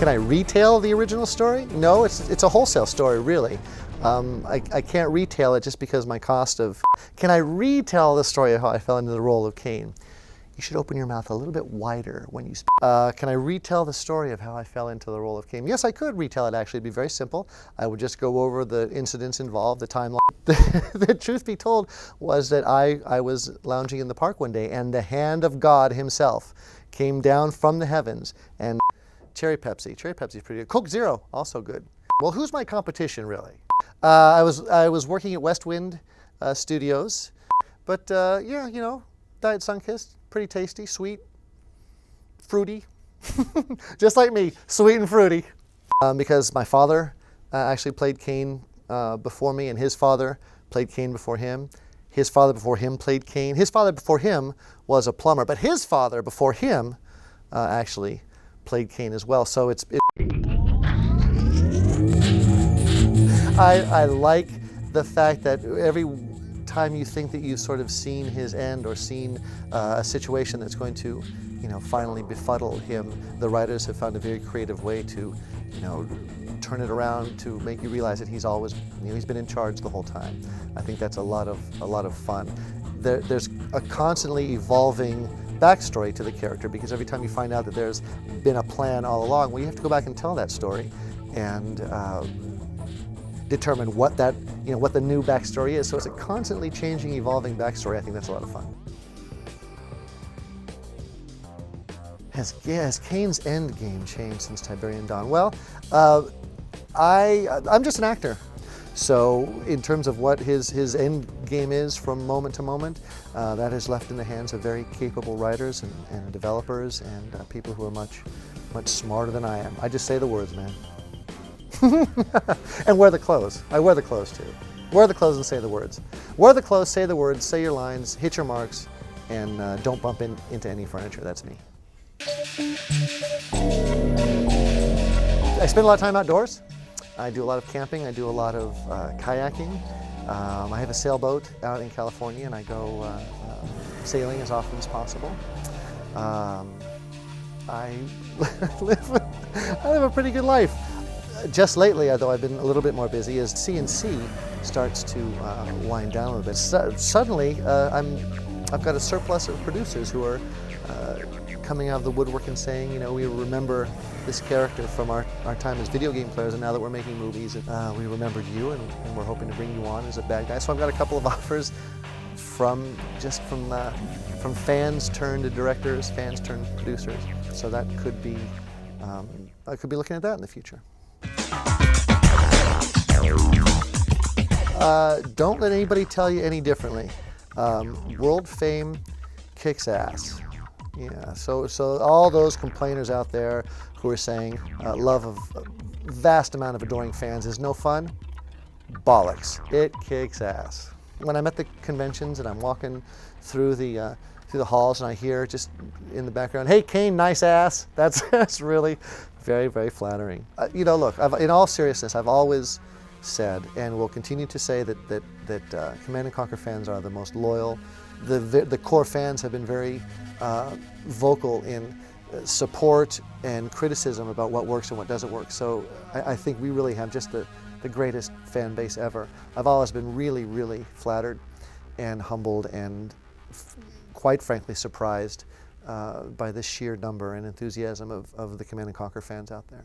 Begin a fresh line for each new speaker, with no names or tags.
Can I retell the original story? No, it's a wholesale story, really. I can't retell it just because my cost of... Can I retell the story of how I fell into the role of Kane? You should open your mouth a little bit wider when you speak. Can I retell the story of how I fell into the role of Kane? Yes, I could retell it, actually. It'd be very simple. I would just go over the incidents involved, the timeline. The truth be told was that I was lounging in the park one day, and the hand of God himself came down from the heavens, and Cherry Pepsi is pretty good. Coke Zero, also good. Well, who's my competition, really? I was working at West Wind Studios, but yeah, you know, Diet Sunkist, pretty tasty, sweet, fruity, just like me, sweet and fruity. Because my father actually played Kane before me, and his father played Kane before him. His father before him played Kane. His father before him was a plumber, but his father before him actually played Kane as well. So I like the fact that every time you think that you've sort of seen his end or seen a situation that's going to, you know, finally befuddle him, the writers have found a very creative way to, you know, turn it around to make you realize that he's always, you know, he's been in charge the whole time. I think that's a lot of fun. There's a constantly evolving backstory to the character, because every time you find out that there's been a plan all along, well, you have to go back and tell that story and determine what that, you know, what the new backstory is. So it's a constantly changing, evolving backstory. I think that's a lot of fun. Has Kane's end game changed since Tiberian Dawn? Well, I'm just an actor. So in terms of what his end game is from moment to moment, that is left in the hands of very capable writers and developers and people who are much smarter than I am. I just say the words, man. And wear the clothes. I wear the clothes too. Wear the clothes and say the words. Wear the clothes, say the words, say your lines, hit your marks, and don't bump into any furniture. That's me. I spend a lot of time outdoors. I do a lot of camping. I do a lot of kayaking. I have a sailboat out in California, and I go sailing as often as possible. I live a pretty good life. Just lately, although I've been a little bit more busy, as CNC starts to wind down a little bit. Suddenly, I've got a surplus of producers who are coming out of the woodwork and saying, you know, we remember this character from our time as video game players, and now that we're making movies, we remembered you, and we're hoping to bring you on as a bad guy. So I've got a couple of offers from fans turned directors, fans turned producers. So that could be, I could be looking at that in the future. Don't let anybody tell you any differently. World fame kicks ass. Yeah, so all those complainers out there who are saying love of a vast amount of adoring fans is no fun, bollocks. It kicks ass. When I'm at the conventions and I'm walking through the halls and I hear just in the background, "Hey Kane, nice ass," that's really very, very flattering. You know, look, in all seriousness, I've always said, and will continue to say, that Command & Conquer fans are the most loyal. The core fans have been very vocal in support and criticism about what works and what doesn't work. So I think we really have just the greatest fan base ever. I've always been really, really flattered and humbled and quite frankly surprised by the sheer number and enthusiasm of the Command & Conquer fans out there.